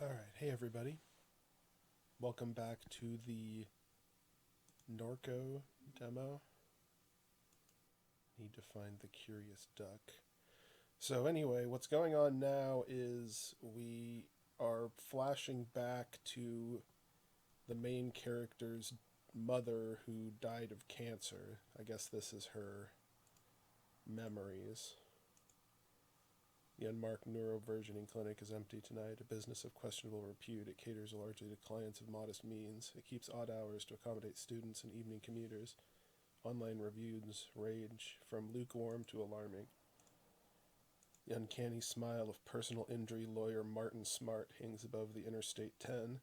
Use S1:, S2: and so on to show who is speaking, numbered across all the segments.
S1: Alright, hey everybody. Welcome back to the NORCO demo. Need to find the curious duck. So anyway, what's going on now is we are flashing back to the main character's mother who died of cancer. I guess this is her memories. The unmarked neuroversioning clinic is empty tonight, a business of questionable repute. It caters largely to clients of modest means. It keeps odd hours to accommodate students and evening commuters. Online reviews range from lukewarm to alarming. The uncanny smile of personal injury lawyer Martin Smart hangs above the Interstate 10.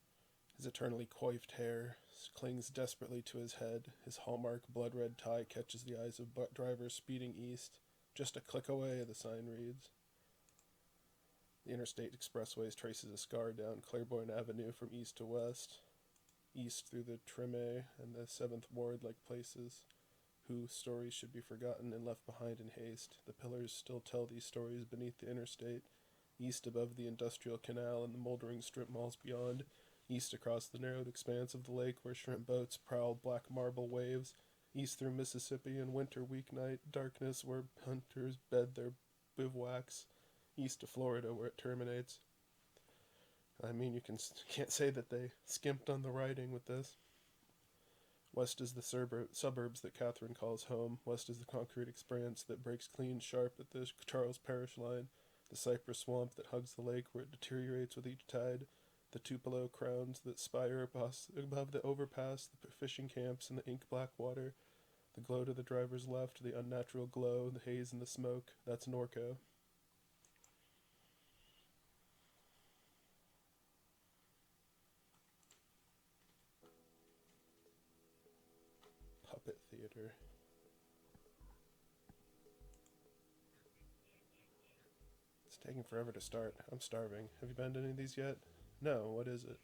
S1: His eternally coiffed hair clings desperately to his head. His hallmark blood-red tie catches the eyes of drivers speeding east. Just a click away, the sign reads. The Interstate Expressways traces a scar down Claiborne Avenue from east to west, east through the Treme and the 7th Ward like places whose stories should be forgotten and left behind in haste. The pillars still tell these stories beneath the interstate, east above the industrial canal and the moldering strip malls beyond, east across the narrowed expanse of the lake where shrimp boats prowl black marble waves, east through Mississippi in winter weeknight darkness where hunters bed their bivouacs, east to Florida where it terminates. I mean, you can't say that they skimped on the writing with this. West is the suburbs that Catherine calls home. West is the concrete expanse that breaks clean sharp at the Charles Parish line, the cypress swamp that hugs the lake where it deteriorates with each tide, the Tupelo crowns that spire above the overpass, the fishing camps and the ink-black water, the glow to the driver's left, the unnatural glow, the haze and the smoke. That's NORCO. Puppet theater. It's taking forever to start. I'm starving. Have you been to any of these yet? No, what is it?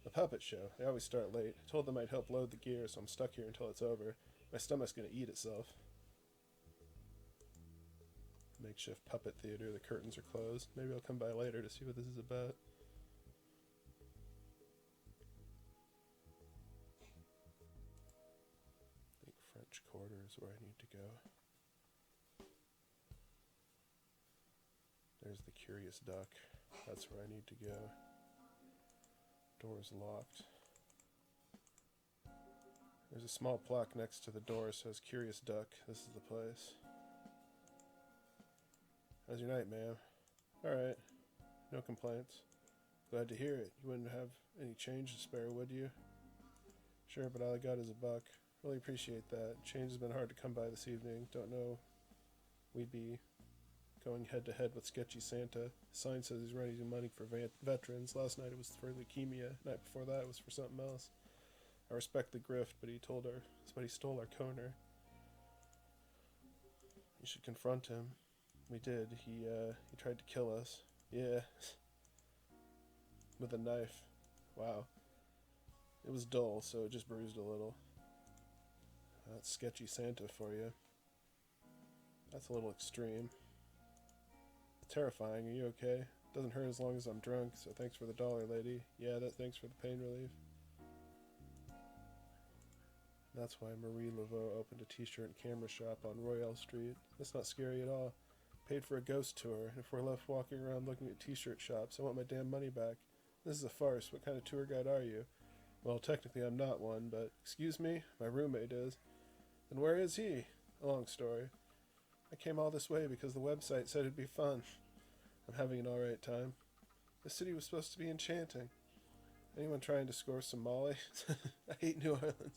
S1: A puppet show. They always start late. I told them I'd help load the gear, so I'm stuck here until it's over. My stomach's gonna eat itself. Makeshift puppet theater. The curtains are closed. Maybe I'll come by later to see what this is about. I think French Quarter is where I need to go. There's the curious duck. That's where I need to go. Door's locked. There's a small plaque next to the door. It says Curious Duck. This is the place. How's your night, ma'am? Alright. No complaints. Glad to hear it. You wouldn't have any change to spare, would you? Sure, but all I got is $1. Really appreciate that. Change has been hard to come by this evening. Don't know we'd be going head to head with Sketchy Santa. His sign says he's raising money for veterans. Last night it was for leukemia. Night before that it was for something else. I respect the grift, but he stole our coner. You should confront him. We did. He tried to kill us. Yeah. With a knife. Wow. It was dull, so it just bruised a little. That's Sketchy Santa for you. That's a little extreme. Terrifying. Are you okay? Doesn't hurt as long as I'm drunk, so thanks for the $1, lady. Yeah, thanks for the pain relief. That's why Marie Laveau opened a t-shirt and camera shop on Royale Street. That's not scary at all. Paid for a ghost tour, and if we're left walking around looking at t-shirt shops, I want my damn money back. This is a farce. What kind of tour guide are you? Well, technically I'm not one, but excuse me? My roommate is. Then where is he? A long story. I came all this way because the website said it'd be fun. I'm having an alright time. The city was supposed to be enchanting. Anyone trying to score some Molly? I hate New Orleans.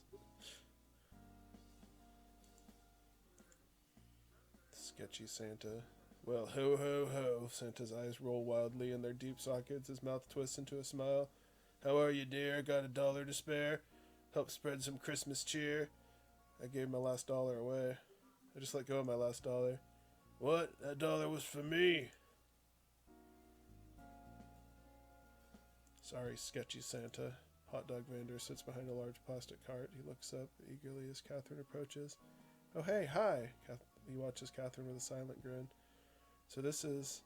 S1: Sketchy Santa. Well, ho ho ho. Santa's eyes roll wildly in their deep sockets. His mouth twists into a smile. How are you, dear? Got $1 to spare? Help spread some Christmas cheer? I gave my last $1 away. I just let go of my last $1. What? That $1 was for me. Sorry, Sketchy Santa. Hot dog vendor sits behind a large plastic cart. He looks up eagerly as Catherine approaches. Oh, hey, hi. He watches Catherine with a silent grin. So this is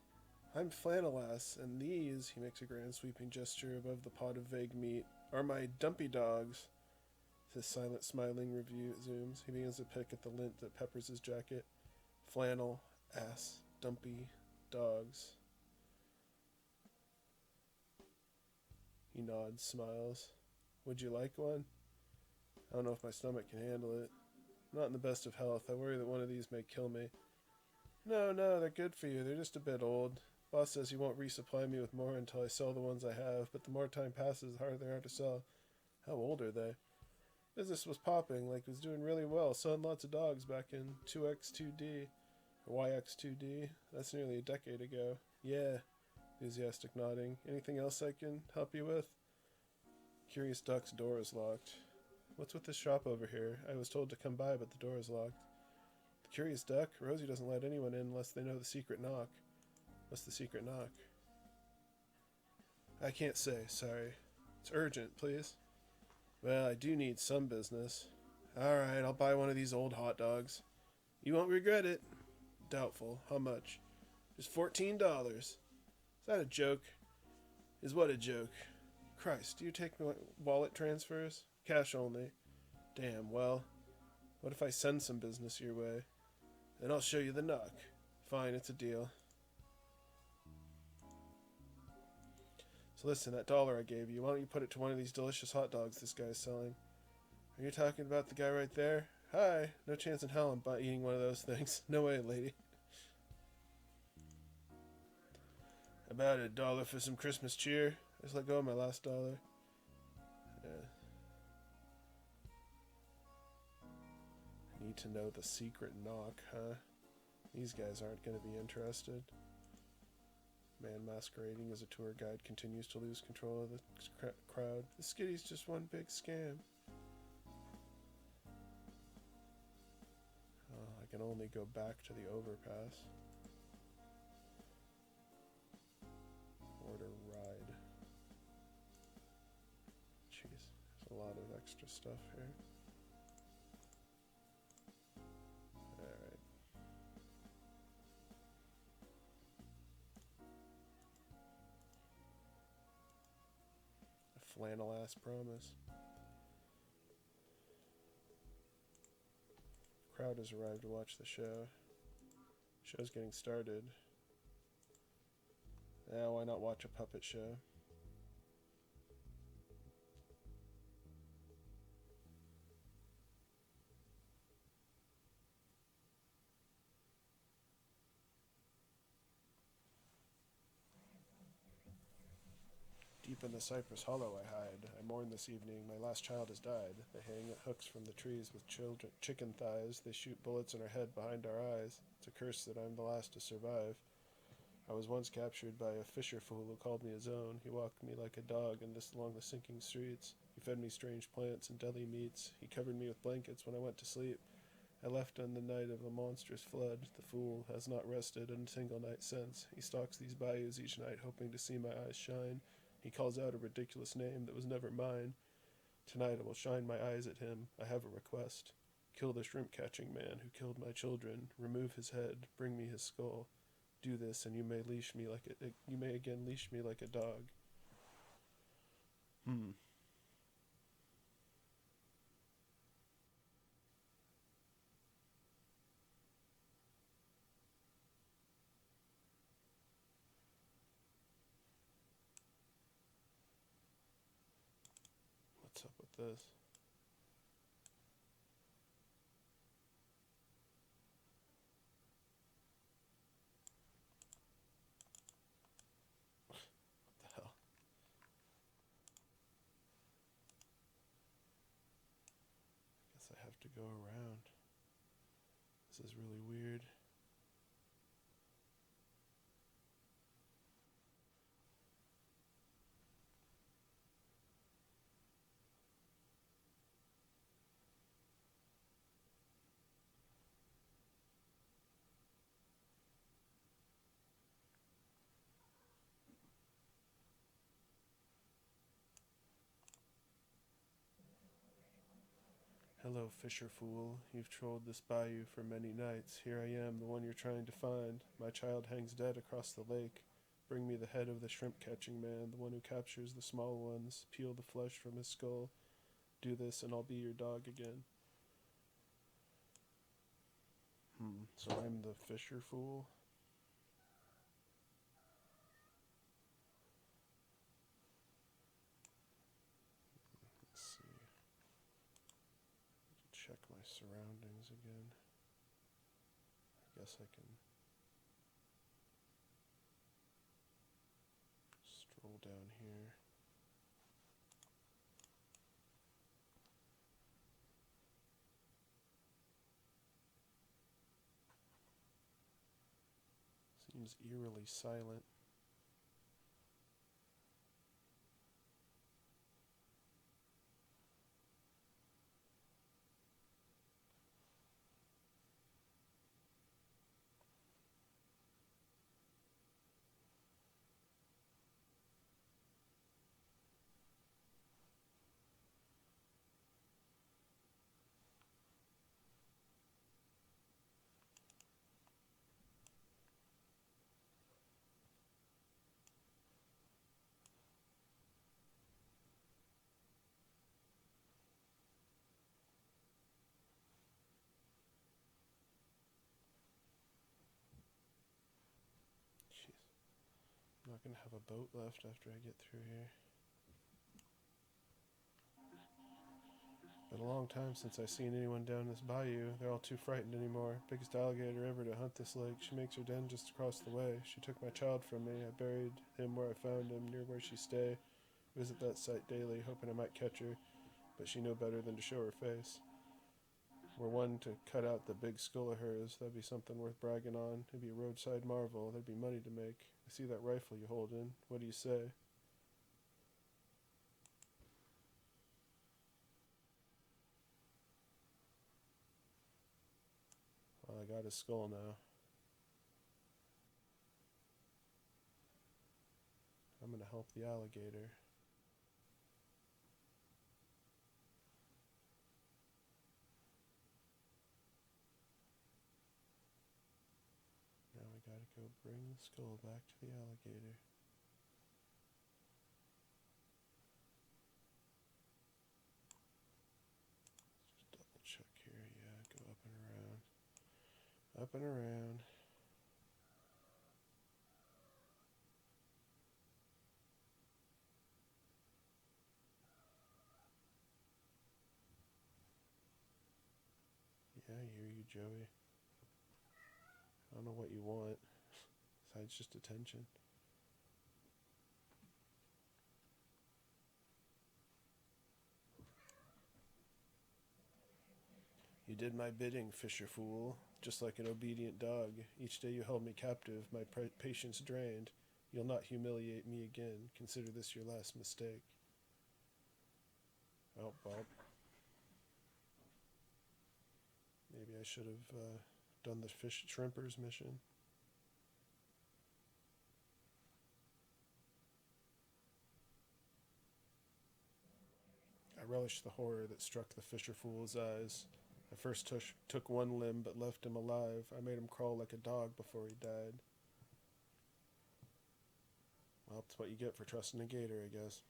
S1: I'm Flannelass, and these, he makes a grand sweeping gesture above the pot of vague meat, are my dumpy dogs. His silent, smiling review zooms. He begins to pick at the lint that peppers his jacket. Flannel, ass, dumpy, dogs. He nods, smiles. Would you like one? I don't know if my stomach can handle it. I'm not in the best of health. I worry that one of these may kill me. No, they're good for you. They're just a bit old. Boss says he won't resupply me with more until I sell the ones I have, but the more time passes, the harder they are to sell. How old are they? Business was popping, like it was doing really well, selling lots of dogs back in 2X2D, or YX2D. That's nearly a decade ago. Yeah, enthusiastic nodding. Anything else I can help you with? Curious Duck's door is locked. What's with this shop over here? I was told to come by, but the door is locked. The Curious Duck? Rosie doesn't let anyone in unless they know the secret knock. What's the secret knock? I can't say, sorry. It's urgent, please. Well, I do need some business. Alright, I'll buy one of these old hot dogs. You won't regret it. Doubtful. How much? Just $14. Is that a joke? Is what a joke? Christ, do you take wallet transfers? Cash only. Damn, well, what if I send some business your way? Then I'll show you the knock. Fine, it's a deal. So listen, that dollar I gave you, why don't you put it to one of these delicious hot dogs this guy's selling? Are you talking about the guy right there? Hi, no chance in hell I'm eating one of those things. No way, lady. About $1 for some Christmas cheer. I just let go of my last dollar. Yeah. I need to know the secret knock, huh? These guys aren't going to be interested. Man masquerading as a tour guide continues to lose control of the crowd. The skitty's just one big scam. Oh, I can only go back to the overpass. Order ride. Jeez, there's a lot of extra stuff here. Alright. A flannel ass promise. Crowd has arrived to watch the show. Show's getting started. Now, why not watch a puppet show? Deep in the cypress hollow I hide. I mourn this evening. My last child has died. They hang hooks from the trees with chicken thighs. They shoot bullets in our head behind our eyes. It's a curse that I'm the last to survive. I was once captured by a fisher fool who called me his own. He walked me like a dog along the sinking streets. He fed me strange plants and deli meats. He covered me with blankets when I went to sleep. I left on the night of a monstrous flood. The fool has not rested in a single night since. He stalks these bayous each night, hoping to see my eyes shine. He calls out a ridiculous name that was never mine. Tonight I will shine my eyes at him. I have a request. Kill the shrimp-catching man who killed my children. Remove his head. Bring me his skull. Do this, and you may again leash me like a dog. What's up with this? What the hell? I guess I have to go around. This is really weird. Hello, fisher fool. You've trolled this bayou for many nights. Here I am, the one you're trying to find. My child hangs dead across the lake. Bring me the head of the shrimp-catching man, the one who captures the small ones, peel the flesh from his skull. Do this and I'll be your dog again. So I'm the fisher fool? Let's see. Check my surroundings again. I guess I can stroll down here. Seems eerily silent. Jeez. I'm not going to have a boat left after I get through here. Been a long time since I've seen anyone down this bayou. They're all too frightened anymore. Biggest alligator ever to hunt this lake. She makes her den just across the way. She took my child from me. I buried him where I found him, near where she stay. Visit that site daily, hoping I might catch her, but she knew better than to show her face. Were one to cut out the big skull of hers, that'd be something worth bragging on. It'd be a roadside marvel. There'd be money to make. I see that rifle you hold in. What do you say? Well, I got his skull now. I'm gonna help the alligator. Now we gotta go bring the skull back to the alligator. Just double check here. Yeah, go up and around. Up and around. Yeah, I hear you, Joey. I don't know what you want, besides just attention. You did my bidding, fisher fool, just like an obedient dog. Each day you held me captive, my patience drained. You'll not humiliate me again. Consider this your last mistake. Oh, well. Maybe I should have done the shrimpers mission. I relished the horror that struck the fisher fool's eyes. I first took one limb but left him alive. I made him crawl like a dog before he died. Well, that's what you get for trusting a gator, I guess.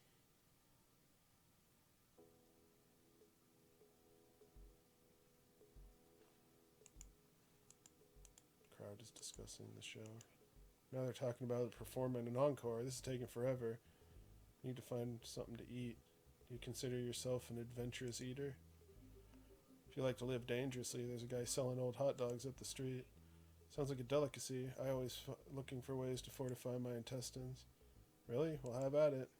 S1: The crowd is discussing the show. Now they're talking about performing an encore. This is taking forever. Need to find something to eat. Do you consider yourself an adventurous eater? If you like to live dangerously, there's a guy selling old hot dogs up the street. Sounds like a delicacy. I always looking for ways to fortify my intestines. Really? Well, how about it?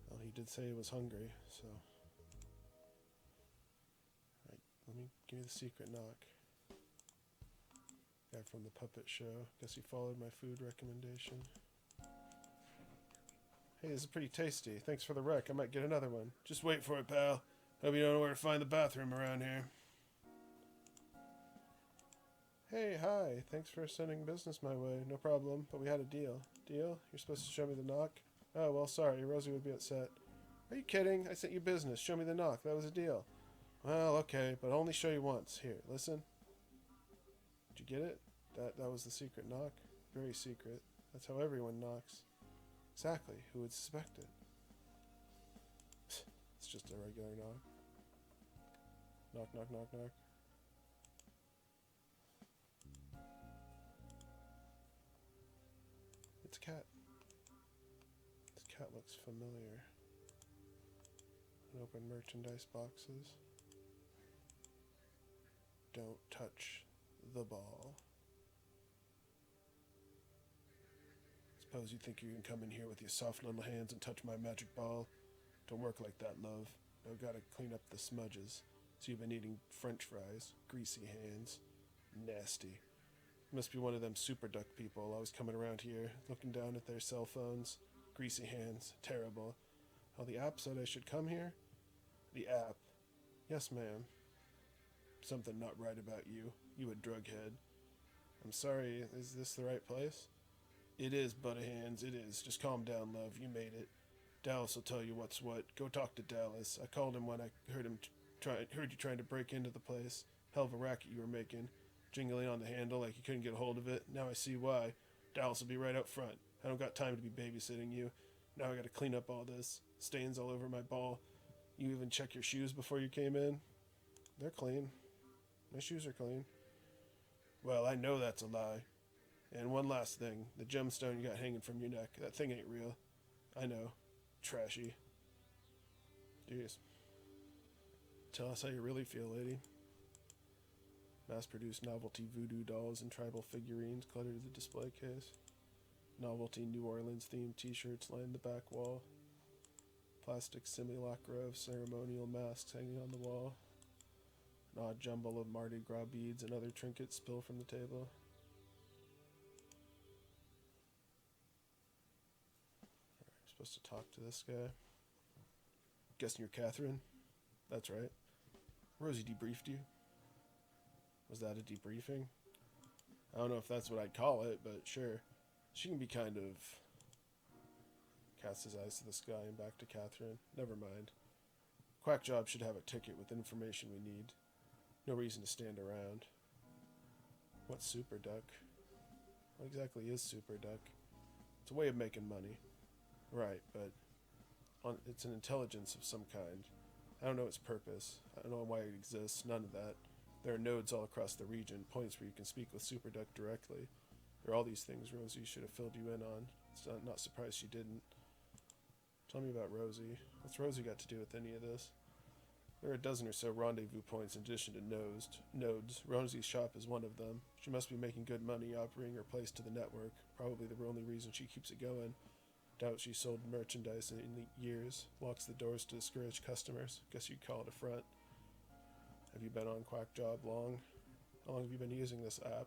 S1: Well, he did say he was hungry, so... Right, let me give you the secret knock. Guy from the puppet show. Guess he followed my food recommendation. Hey, this is pretty tasty. Thanks for the rec. I might get another one. Just wait for it, pal. Hope you don't know where to find the bathroom around here. Hey, hi. Thanks for sending business my way. No problem, but we had a deal. Deal? You're supposed to show me the knock? Oh, well, sorry. Rosie would be upset. Are you kidding? I sent you business. Show me the knock. That was a deal. Well, okay, but I'll only show you once. Here, listen. Did you get it? That was the secret knock. Very secret. That's how everyone knocks. Exactly. Who would suspect it? It's just a regular knock. Knock, knock, knock, knock. It's a cat. This cat looks familiar. Open merchandise boxes. Don't touch the ball. Suppose you think you can come in here with your soft little hands and touch my magic ball? Don't work like that, love. I've got to clean up the smudges. So you've been eating french fries. Greasy hands. Nasty. Must be one of them super duck people always coming around here, looking down at their cell phones. Greasy hands. Terrible. Oh, the app said I should come here? The app. Yes, ma'am. Something not right about you. You a drug head. I'm sorry, is this the right place? It is, Butterhands, it is. Just calm down, love. You made it. Dallas will tell you what's what. Go talk to Dallas. I called him when I heard you trying to break into the place. Hell of a racket you were making. Jingling on the handle like you couldn't get a hold of it. Now I see why. Dallas will be right up front. I don't got time to be babysitting you. Now I gotta clean up all this. Stains all over my ball. You even check your shoes before you came in? They're clean. My shoes are clean. Well, I know that's a lie. And one last thing. The gemstone you got hanging from your neck. That thing ain't real. I know. Trashy. Jeez. Tell us how you really feel, lady. Mass-produced novelty voodoo dolls and tribal figurines clutter the display case. Novelty New Orleans-themed t-shirts line the back wall. Plastic simulacra of ceremonial masks hanging on the wall. An odd jumble of Mardi Gras beads and other trinkets spill from the table. You're supposed to talk to this guy. Guessing you're Catherine? That's right. Rosie debriefed you. Was that a debriefing? I don't know if that's what I'd call it, but sure. She can be kind of... Casts his eyes to the sky and back to Catherine. Never mind. Quack Job should have a ticket with information we need. No reason to stand around. What's Super Duck? What exactly is Super Duck? It's a way of making money. Right, but it's an intelligence of some kind. I don't know its purpose. I don't know why it exists. None of that. There are nodes all across the region, points where you can speak with Super Duck directly. There are all these things Rosie should have filled you in on. It's not surprised she didn't. Tell me about Rosie. What's Rosie got to do with any of this? There are a dozen or so rendezvous points in addition to nodes. Rosie's shop is one of them. She must be making good money operating her place to the network. Probably the only reason she keeps it going. Doubt she sold merchandise in years. Locks the doors to discourage customers. Guess you'd call it a front. Have you been on Quack Job long? How long have you been using this app?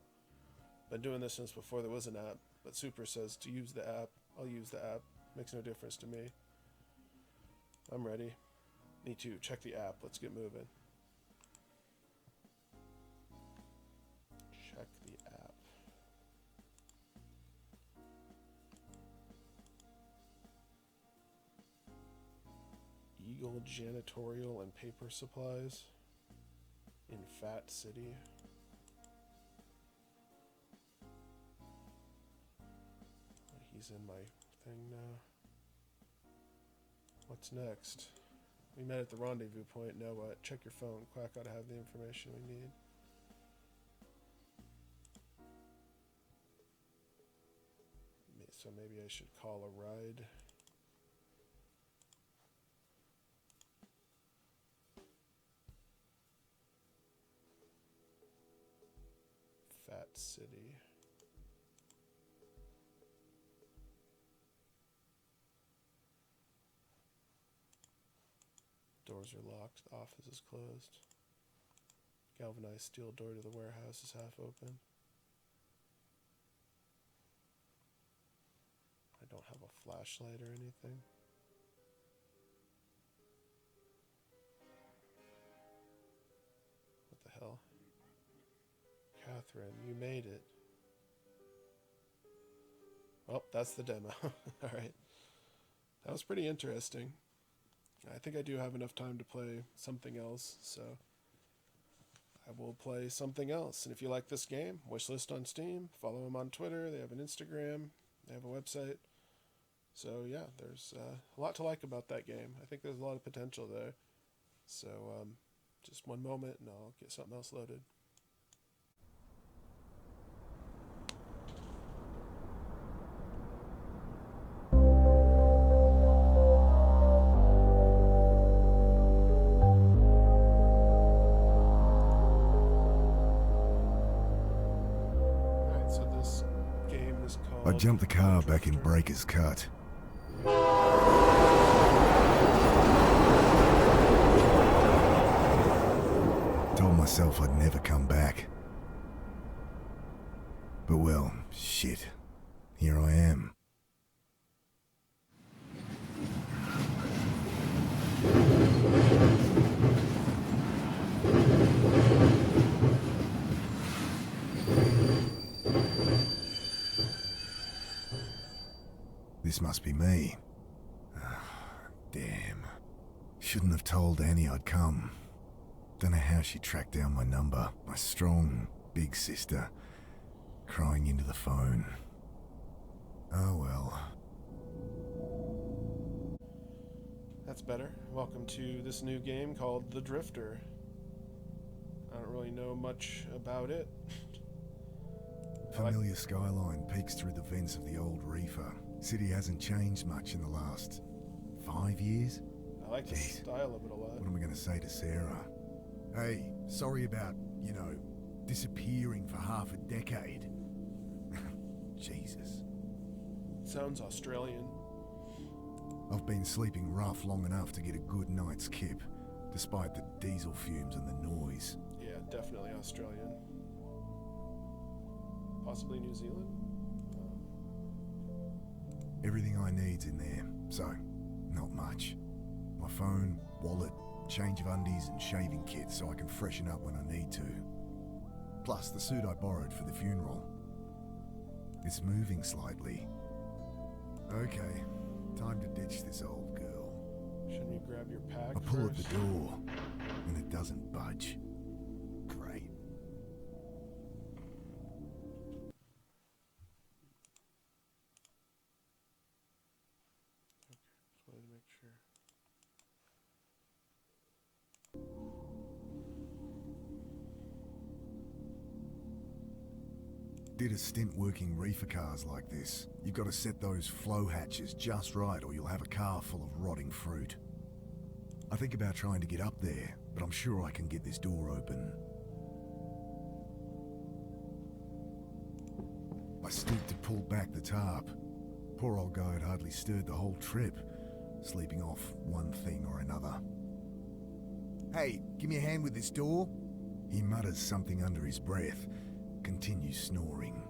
S1: Been doing this since before there was an app. But Super says to use the app. I'll use the app. Makes no difference to me. I'm ready. Me too. Check the app. Let's get moving. Check the app. Eagle Janitorial and Paper Supplies in Fat City. He's in my thing now. What's next? We met at the rendezvous point. Now what? Check your phone. Quack ought to have the information we need. So maybe I should call a ride. Fat City. Doors are locked. The office is closed. Galvanized steel door to the warehouse is half open. I don't have a flashlight or anything. What the hell? Catherine, you made it. Well, that's the demo. Alright. That was pretty interesting. I think I do have enough time to play something else, so I will play something else. And if you like this game, wishlist on Steam, follow them on Twitter, they have an Instagram, They have a website. So yeah, there's a lot to like about that game. I think there's a lot of potential there. So just one moment and I'll get something else loaded. Alright, so this game is called...
S2: I jumped the car back in Breaker's Cut. Told myself I'd never come back. But well, shit. Here I am. This must be me. Damn. Shouldn't have told Annie I'd come. Don't know how she tracked down my number. My strong, big sister, crying into the phone. Oh well.
S1: That's better. Welcome to this new game called The Drifter. I don't really know much about it.
S2: Familiar skyline peeks through the vents of the old reefer. City hasn't changed much in the last 5 years.
S1: I like the style of it a lot.
S2: What am I going to say to Sarah? Hey, sorry about, disappearing for half a decade. Jesus.
S1: Sounds Australian.
S2: I've been sleeping rough long enough to get a good night's kip, despite the diesel fumes and the noise.
S1: Yeah, definitely Australian. Possibly New Zealand?
S2: Everything I need's in there, so not much. My phone, wallet, change of undies and shaving kit so I can freshen up when I need to. Plus the suit I borrowed for the funeral. It's moving slightly. Okay, time to ditch this old girl.
S1: Shouldn't you grab your pack
S2: I pull at
S1: first?
S2: the door, and it doesn't budge. Great.
S1: Just wanted to make sure.
S2: Did a stint working reefer cars like this. You've got to set those flow hatches just right or you'll have a car full of rotting fruit. I think about trying to get up there, but I'm sure I can get this door open. I stood to pull back the tarp. Poor old guy had hardly stirred the whole trip, sleeping off one thing or another. Hey, give me a hand with this door. He mutters something under his breath, continues snoring.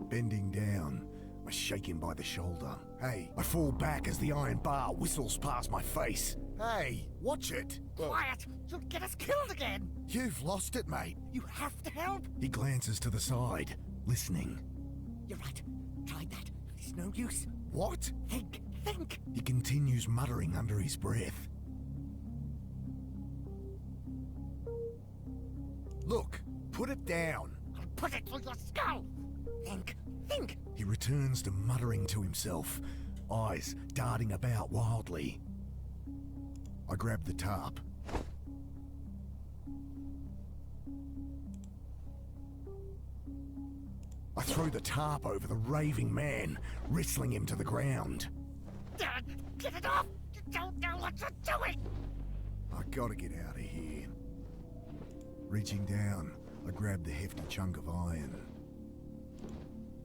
S2: Bending down, I shake him by the shoulder. Hey, I fall back as the iron bar whistles past my face. Hey, watch it.
S3: Quiet! You'll get us killed again!
S2: You've lost it, mate.
S3: You have to help!
S2: He glances to the side, listening.
S3: You're right. Tried that. It's no use.
S2: What?
S3: Think!
S2: He continues muttering under his breath. Look, put it down.
S3: I'll put it through your skull! Think!
S2: He returns to muttering to himself, eyes darting about wildly. I grab the tarp. I throw the tarp over the raving man, wrestling him to the ground.
S3: Dad, get it off! You don't know what you're doing!
S2: I gotta get out of here. Reaching down, I grab the hefty chunk of iron.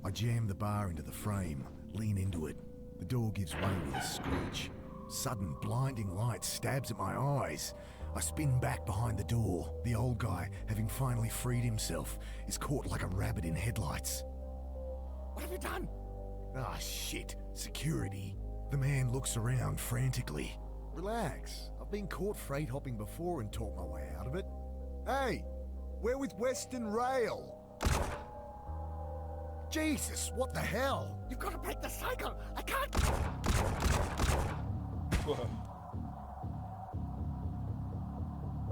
S2: I jam the bar into the frame, lean into it. The door gives way with a screech. Sudden blinding light stabs at my eyes. I spin back behind the door. The old guy, having finally freed himself, is caught like a rabbit in headlights.
S3: What have you done?
S2: Ah, shit. Security. The man looks around frantically. Relax. I've been caught freight hopping before and talked my way out of it. Hey, we're with Western Rail. Jesus, what the hell?
S3: You've got to break the cycle! I can't...
S1: Whoa.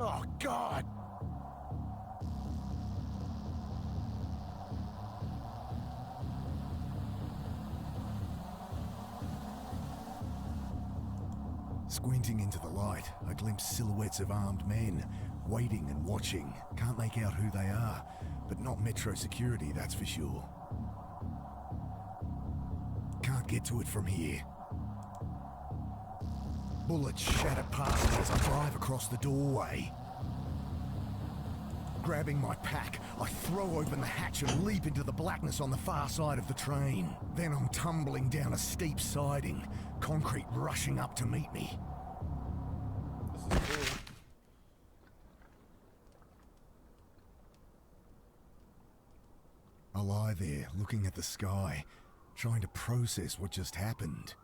S2: Oh, God! Squinting into the light, I glimpse silhouettes of armed men, waiting and watching. Can't make out who they are, but not Metro security, that's for sure. Can't get to it from here. Bullets shatter past me as I drive across the doorway. Grabbing my pack, I throw open the hatch and leap into the blackness on the far side of the train. Then I'm tumbling down a steep siding, concrete rushing up to meet me.
S1: This is cool.
S2: I lie there, looking at the sky, trying to process what just happened.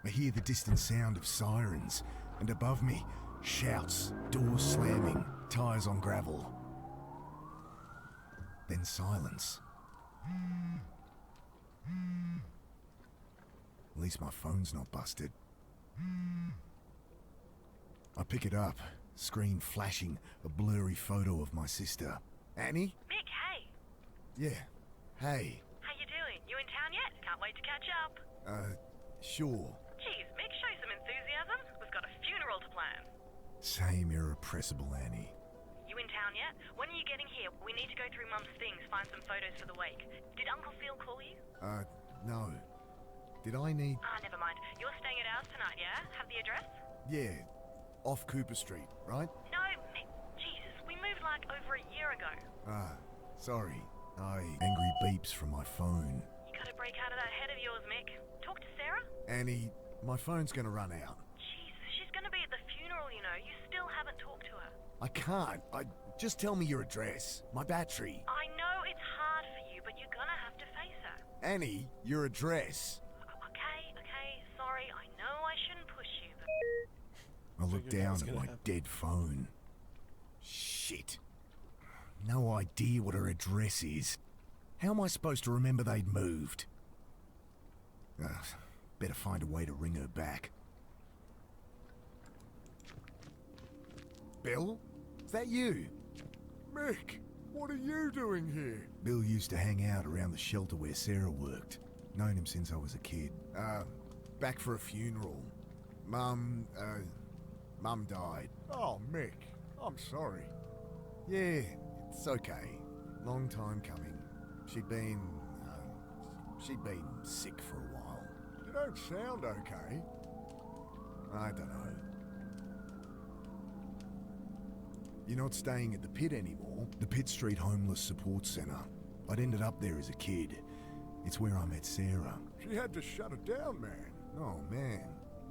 S2: I hear the distant sound of sirens, and above me, shouts, doors slamming, tires on gravel. Then silence. At least my phone's not busted. I pick it up, screen flashing a blurry photo of my sister. Annie?
S4: Mick, hey.
S2: Yeah. Hey.
S4: How you doing? You in town yet? Can't wait to catch up.
S2: Sure.
S4: Geez, Mick, show some enthusiasm. We've got a funeral to plan.
S2: Same irrepressible Annie.
S4: You in town yet? When are you getting here? We need to go through Mum's things, find some photos for the wake. Did Uncle Phil call you?
S2: No. Did I need...
S4: Never mind. You're staying at ours tonight, yeah? Have the address?
S2: Yeah. Off Cooper Street, right?
S4: No, Mick. Jesus, we moved like over a year ago.
S2: Sorry. Angry beeps from my phone.
S4: You gotta break out of that head of yours, Mick. Talk to Sarah?
S2: Annie, my phone's gonna run out.
S4: Jesus, she's gonna be at the funeral, you know. You still haven't talked to her.
S2: I can't. Just tell me your address. My battery.
S4: I know it's hard for you, but you're gonna have to face her.
S2: Annie, your address.
S4: Okay, sorry. I know I shouldn't push you, but...
S2: I look
S1: Figured that
S2: down
S1: was
S2: at
S1: gonna
S2: my
S1: happen.
S2: dead phone. Shit. No idea what her address is. How am I supposed to remember they'd moved? Better find a way to ring her back. Bill? Is that you?
S5: Mick, what are you doing here?
S2: Bill used to hang out around the shelter where Sarah worked. Known him since I was a kid. Back for a funeral. Mum died.
S5: Oh, Mick, I'm sorry.
S2: Yeah, it's okay. Long time coming. She'd been sick for a while.
S5: You don't sound okay.
S2: I don't know. You're not staying at the pit anymore. The Pitt Street Homeless Support Centre. I'd ended up there as a kid. It's where I met Sarah.
S5: She had to shut it down, man.
S2: Oh, man.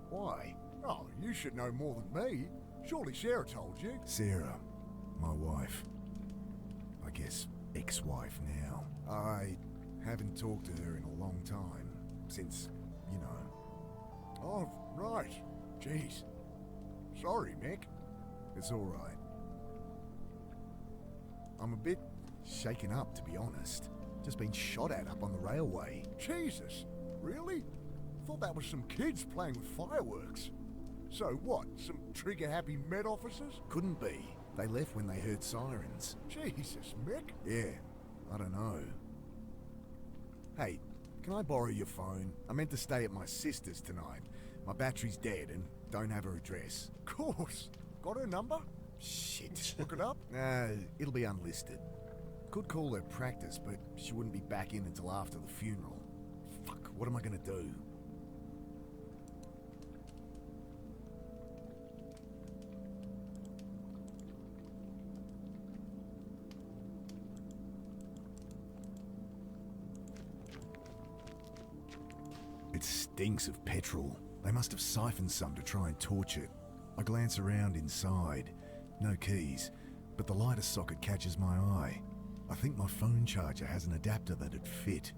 S2: Why?
S5: Oh, you should know more than me. Surely Sarah told you.
S2: Sarah, my wife. I guess ex-wife now. I haven't talked to her in a long time. Since, you know.
S5: Oh, right. Jeez. Sorry, Mick.
S2: It's all right. I'm a bit shaken up, to be honest. Just been shot at up on the railway.
S5: Jesus. Really? Thought that was some kids playing with fireworks. So what, some trigger-happy Met officers?
S2: Couldn't be. They left when they heard sirens.
S5: Jesus, Mick.
S2: Yeah, I don't know. Hey, can I borrow your phone? I meant to stay at my sister's tonight. My battery's dead and don't have her address.
S5: Course. Got her number?
S2: Shit.
S5: Look it up?
S2: It'll be unlisted. Could call her practice, but she wouldn't be back in until after the funeral. Fuck, what am I gonna do? It stinks of petrol. They must have siphoned some to try and torch it. I glance around inside. No keys, but the lighter socket catches my eye. I think my phone charger has an adapter that'd fit.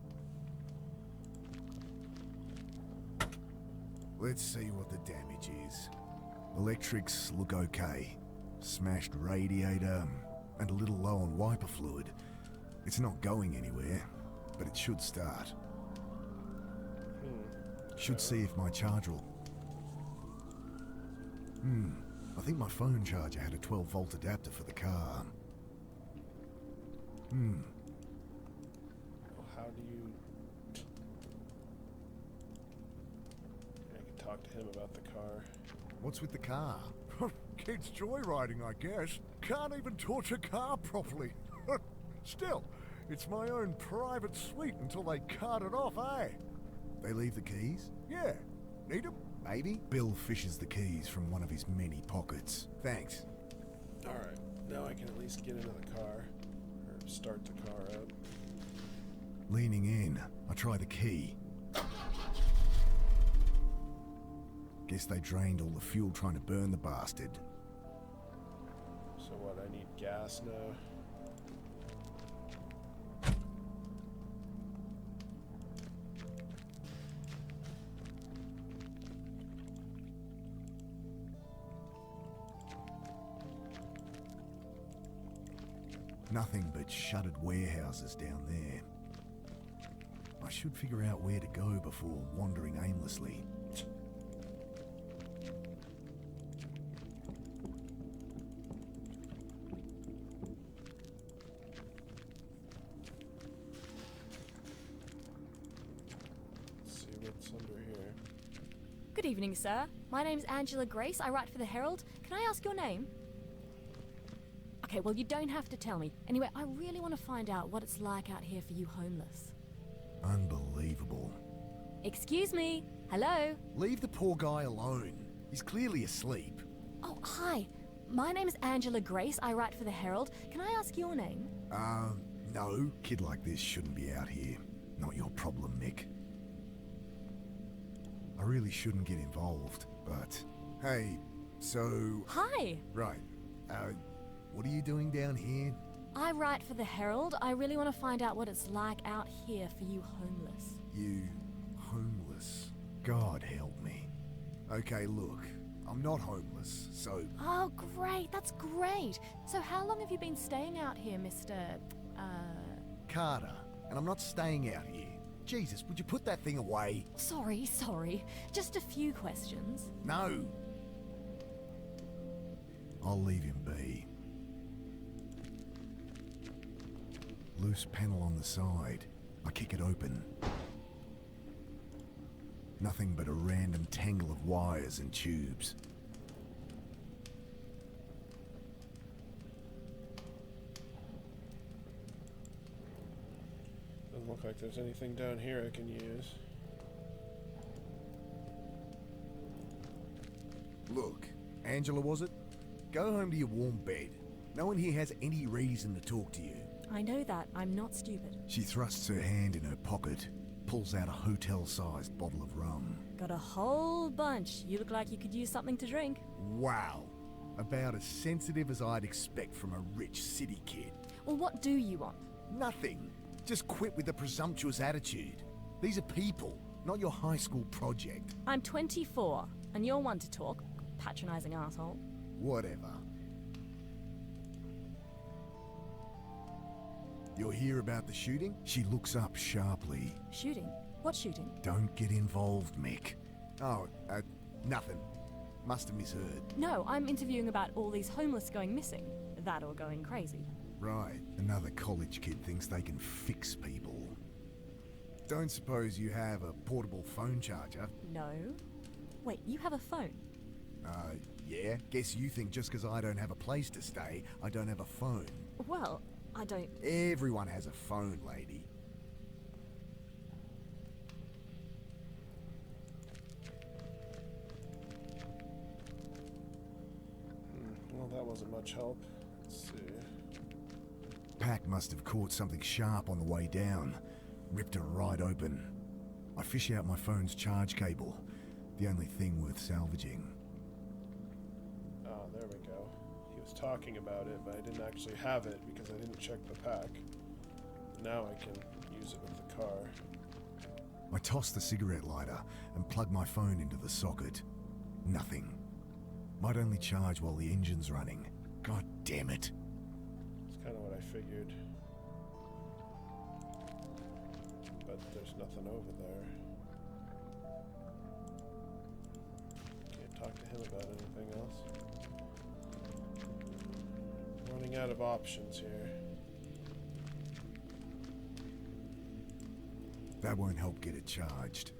S2: Let's see what the damage is. Electrics look okay. Smashed radiator, and a little low on wiper fluid. It's not going anywhere, but it should start. Should see if my charger will... I think my phone charger had a 12-volt adapter for the car.
S1: Well, how do you... I can talk to him about the car.
S2: What's with the car?
S5: Kids joyriding, I guess. Can't even torch a car properly. Still, it's my own private suite until they cart it off, eh?
S2: They leave the keys?
S5: Yeah. Need 'em?
S2: Maybe? Bill fishes the keys from one of his many pockets. Thanks.
S1: Alright, now I can at least get into the car. Or start the car up.
S2: Leaning in, I try the key. Guess they drained all the fuel trying to burn the bastard.
S1: So what, I need gas now?
S2: Nothing but shuttered warehouses down there. I should figure out where to go before wandering aimlessly.
S1: Let's see what's under here.
S6: Good evening, sir. My name's Angela Grace. I write for the Herald. Can I ask your name? Okay, well, you don't have to tell me. Anyway, I really want to find out what it's like out here for you homeless.
S2: Unbelievable.
S6: Excuse me? Hello?
S2: Leave the poor guy alone. He's clearly asleep.
S6: Oh, hi. My name's Angela Grace. I write for the Herald. Can I ask your name?
S2: No. Kid like this shouldn't be out here. Not your problem, Mick. I really shouldn't get involved, but... Hey, so...
S6: Hi.
S2: Right. What are you doing down here?
S6: I write for the Herald. I really want to find out what it's like out here for you homeless.
S2: You... homeless? God help me. Okay, look. I'm not homeless, so...
S6: Oh, great. That's great. So how long have you been staying out here, Mr...
S2: Carter. And I'm not staying out here. Jesus, would you put that thing away?
S6: Sorry. Just a few questions.
S2: No! I'll leave him be. Loose panel on the side. I kick it open. Nothing but a random tangle of wires and tubes.
S1: Doesn't look like there's anything down here I can use.
S2: Look, Angela, was it? Go home to your warm bed. No one here has any reason to talk to you.
S6: I know that. I'm not stupid.
S2: She thrusts her hand in her pocket, pulls out a hotel-sized bottle of rum.
S6: Got a whole bunch. You look like you could use something to drink.
S2: Wow. About as sensitive as I'd expect from a rich city kid.
S6: Well, what do you want?
S2: Nothing. Just quit with the presumptuous attitude. These are people, not your high school project.
S6: I'm 24, and you're one to talk. Patronizing asshole.
S2: Whatever. You'll hear about the shooting? She looks up sharply.
S6: Shooting? What shooting?
S2: Don't get involved, Mick. Oh, nothing. Must have misheard.
S6: No, I'm interviewing about all these homeless going missing. That or going crazy.
S2: Right. Another college kid thinks they can fix people. Don't suppose you have a portable phone charger?
S6: No. Wait, you have a phone?
S2: Yeah. Guess you think just because I don't have a place to stay, I don't have a phone.
S6: Well, I don't...
S2: Everyone has a phone, lady.
S1: Well, that wasn't much help. Let's see.
S2: Pack must have caught something sharp on the way down. Ripped her right open. I fish out my phone's charge cable. The only thing worth salvaging.
S1: Oh, there we go. He was talking about it, but I didn't actually have it because I didn't check the pack. Now I can use it with the car.
S2: I toss the cigarette lighter and plug my phone into the socket. Nothing. Might only charge while the engine's running. God damn it.
S1: It's kind of what I figured. But there's nothing over there. Can't talk to him about anything else. Running out of options here.
S2: That won't help get it charged.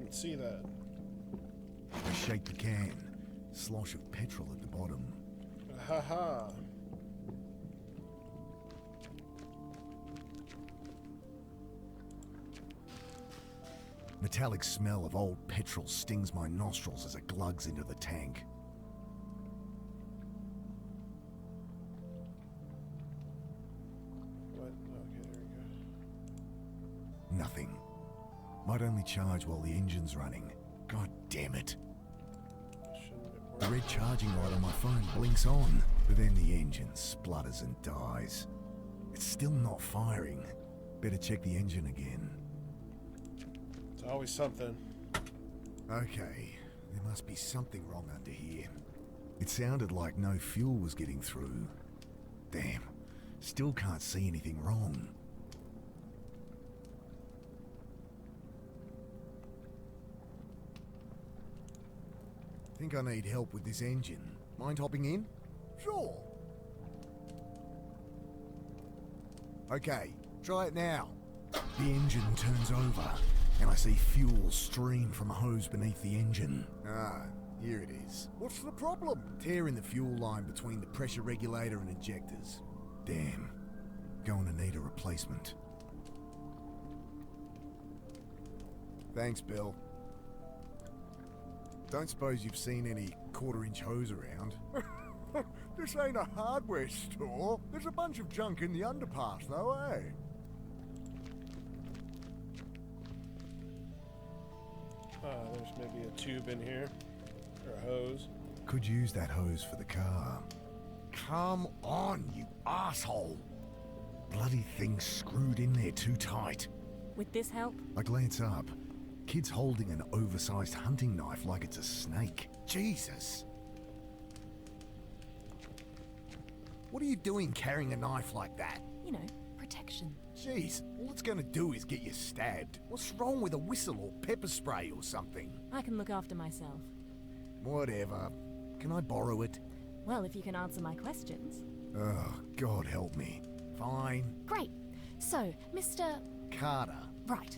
S1: didn't see that.
S2: I shake the can. Slosh of petrol at the bottom.
S1: Haha.
S2: Metallic smell of old petrol stings my nostrils as it glugs into the tank.
S1: What? Okay, there we go.
S2: Nothing. Might only charge while the engine's running. God damn it.
S1: Shouldn't it
S2: The
S1: work?
S2: red charging light on my phone blinks on, but then the engine splutters and dies. It's still not firing. Better check the engine again.
S1: It's always something.
S2: Okay, there must be something wrong under here. It sounded like no fuel was getting through. Damn, still can't see anything wrong. Think I need help with this engine. Mind hopping in?
S5: Sure.
S2: Okay, try it now. The engine turns over, and I see fuel stream from a hose beneath the engine. Ah, here it is.
S5: What's the problem?
S2: Tear in the fuel line between the pressure regulator and injectors. Damn. Going to need a replacement. Thanks, Bill. Don't suppose you've seen any quarter-inch hose around?
S5: This ain't a hardware store. There's a bunch of junk in the underpass, though, eh?
S1: There's maybe a tube in here. Or a hose.
S2: Could use that hose for the car.
S5: Come on, you asshole.
S2: Bloody thing's screwed in there too tight.
S6: With this help?
S2: I glance up. Kid's holding an oversized hunting knife like it's a snake. Jesus! What are you doing carrying a knife like that?
S6: You know, protection.
S2: Jeez, all it's gonna do is get you stabbed. What's wrong with a whistle or pepper spray or something?
S6: I can look after myself.
S2: Whatever. Can I borrow it?
S6: Well, if you can answer my questions.
S2: Oh, God help me. Fine.
S6: Great. So, Mr.
S2: Carter.
S6: Right.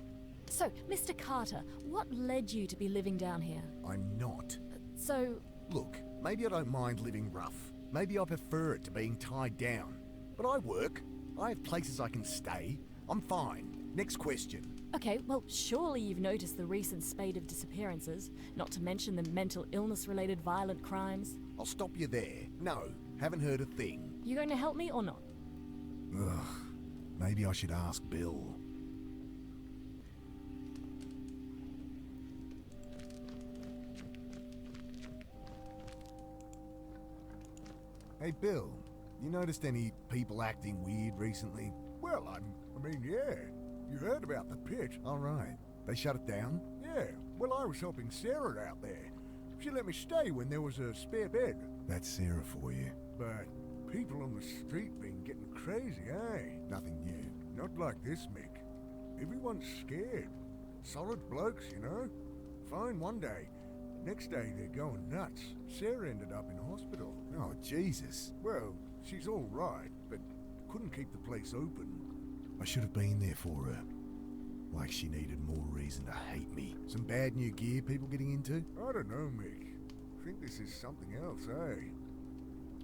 S6: So, Mr. Carter, what led you to be living down here?
S2: I'm not.
S6: So,
S2: Look, maybe I don't mind living rough. Maybe I prefer it to being tied down. But I work. I have places I can stay. I'm fine. Next question.
S6: okay, well, surely you've noticed the recent spate of disappearances, not to mention the mental illness-related violent crimes.
S2: I'll stop you there. No, haven't heard a thing.
S6: You going to help me or not?
S2: Ugh. Maybe I should ask Bill. Hey, Bill. You noticed any people acting weird recently?
S5: Well, I mean, yeah. You heard about the pit.
S2: All right. They shut it down?
S5: Yeah, well, I was helping Sarah out there. She let me stay when there was a spare bed.
S2: That's Sarah for you.
S5: But people on the street been getting crazy, eh?
S2: Nothing new.
S5: Not like this, Mick. Everyone's scared. Solid blokes, you know? Fine one day. Next day, they're going nuts. Sarah ended up in hospital.
S2: Oh, Jesus.
S5: Well, she's all right, but couldn't keep the place open.
S2: I should have been there for her. Like she needed more reason to hate me. Some bad new gear people getting into?
S5: I don't know, Mick. I think this is something else, eh?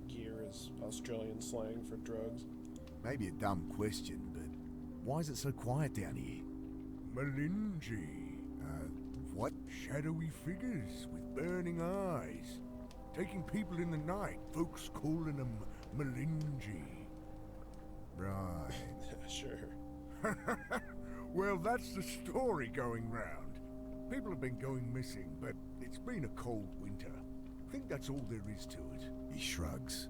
S1: Gear is Australian slang for drugs.
S2: Maybe a dumb question, but why is it so quiet down here?
S5: Malinji.
S2: What?
S5: Shadowy figures with burning eyes. Taking people in the night. Folks calling them Malinji.
S2: Right.
S1: Sure.
S5: Well, that's the story going round. People have been going missing, but it's been a cold winter. I think that's all there is to it.
S2: He shrugs.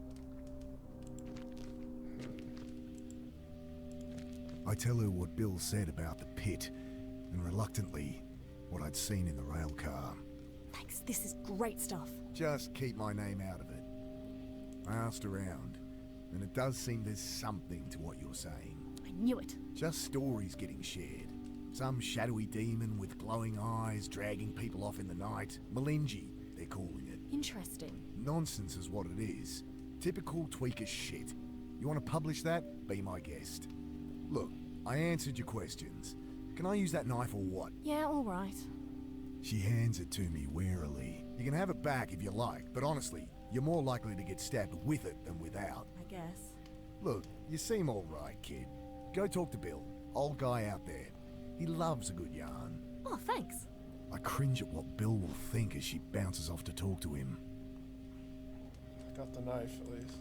S2: I tell her what Bill said about the pit, and reluctantly, what I'd seen in the rail car.
S6: Thanks, this is great stuff.
S2: Just keep my name out of it. I asked around, and it does seem there's something to what you're saying.
S6: I knew it.
S2: Just stories getting shared. Some shadowy demon with glowing eyes dragging people off in the night. Malinji, they're calling it.
S6: Interesting.
S2: Nonsense is what it is. Typical tweaker shit. You want to publish that? Be my guest. Look, I answered your questions. Can I use that knife or what?
S6: Yeah, all right.
S2: She hands it to me warily. You can have it back if you like, but honestly, you're more likely to get stabbed with it than without.
S6: I guess.
S2: Look, you seem alright, kid. Go talk to Bill, old guy out there. He loves a good yarn.
S6: Oh, thanks.
S2: I cringe at what Bill will think as she bounces off to talk to him.
S1: Got the knife, at least.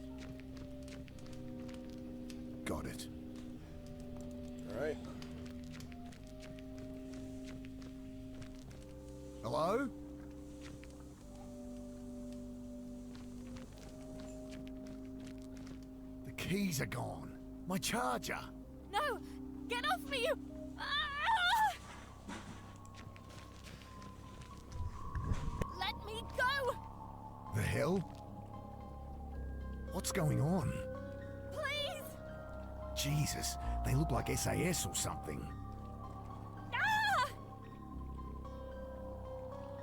S2: Got it.
S1: Alright.
S2: Hello? The keys are gone. My charger.
S6: No! Get off me, you... Ah! Let me go!
S2: The hell? What's going on?
S6: Please!
S2: Jesus, they look like SAS or something.
S6: Ah!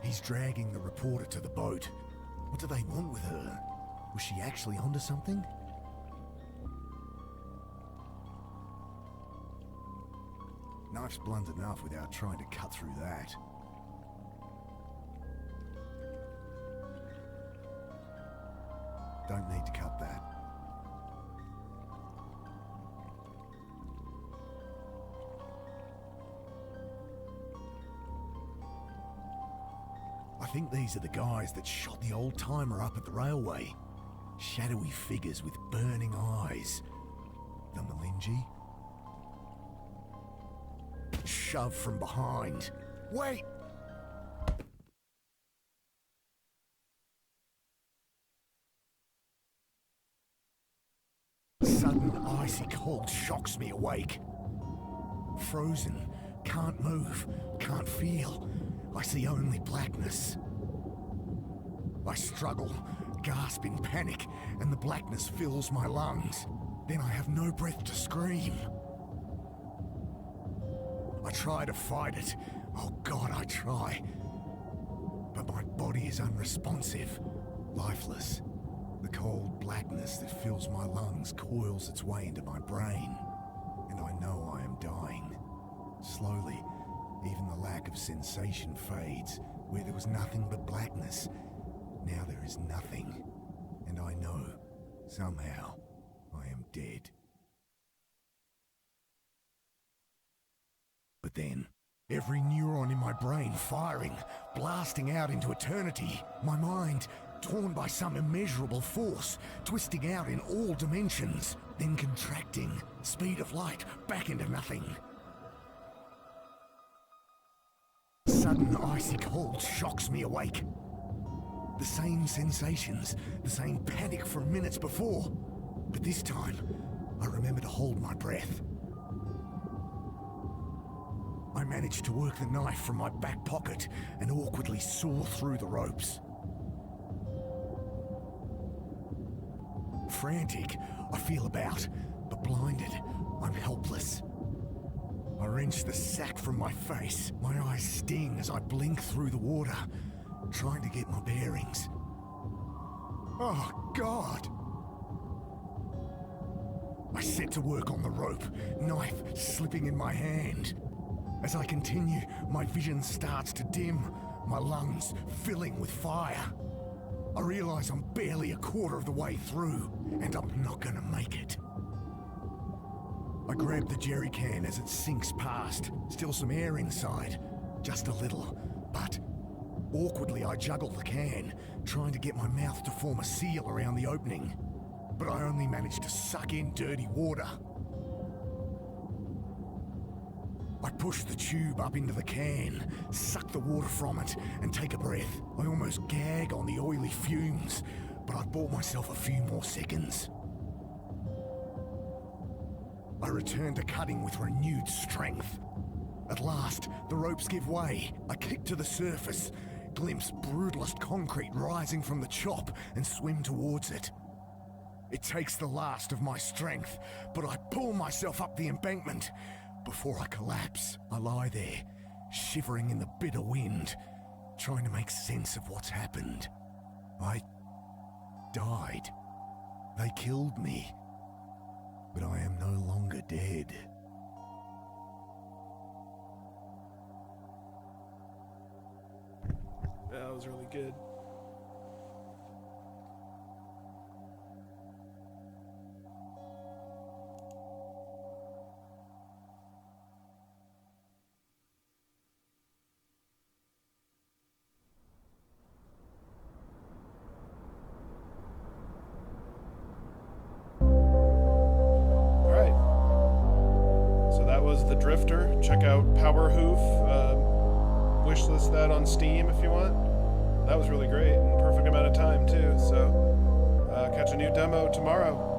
S2: He's dragging the reporter to the boat. What do they want with her? Was she actually onto something? Knife's blunt enough without trying to cut through that. Don't need to cut that. I think these are the guys that shot the old-timer up at the railway. Shadowy figures with burning eyes. The Malinji? Shove from behind. Wait! Sudden icy cold shocks me awake. Frozen. Can't move. Can't feel. I see only blackness. I struggle, gasp in panic, and the blackness fills my lungs. Then I have no breath to scream. I try to fight it. Oh God, I try. But my body is unresponsive, lifeless. The cold blackness that fills my lungs coils its way into my brain, and I know I am dying. Slowly, even the lack of sensation fades. Where there was nothing but blackness, now there is nothing. And I know, somehow, I am dead. But then, every neuron in my brain firing, blasting out into eternity. My mind, torn by some immeasurable force, twisting out in all dimensions, then contracting, speed of light, back into nothing. Sudden icy cold shocks me awake. The same sensations, the same panic from minutes before. But this time, I remember to hold my breath. I managed to work the knife from my back pocket and awkwardly saw through the ropes. Frantic, I feel about, but blinded, I'm helpless. I wrench the sack from my face. My eyes sting as I blink through the water, trying to get my bearings. Oh, God! I set to work on the rope, knife slipping in my hand. As I continue, my vision starts to dim, my lungs filling with fire. I realize I'm barely a quarter of the way through, and I'm not gonna make it. I grab the jerry can as it sinks past. Still some air inside. Just a little, but awkwardly I juggle the can, trying to get my mouth to form a seal around the opening. But I only manage to suck in dirty water. I push the tube up into the can, suck the water from it, and take a breath. I almost gag on the oily fumes, but I bought myself a few more seconds. I return to cutting with renewed strength. At last, the ropes give way. I kick to the surface, glimpse brutalist concrete rising from the chop, and swim towards it. It takes the last of my strength, but I pull myself up the embankment. Before I collapse, I lie there, shivering in the bitter wind, trying to make sense of what's happened. I died. They killed me. But I am no longer dead.
S1: was really good. The Drifter. Check out Power Hoof. Wishlist that on Steam if you want. That was really great and perfect amount of time too. So catch a new demo tomorrow.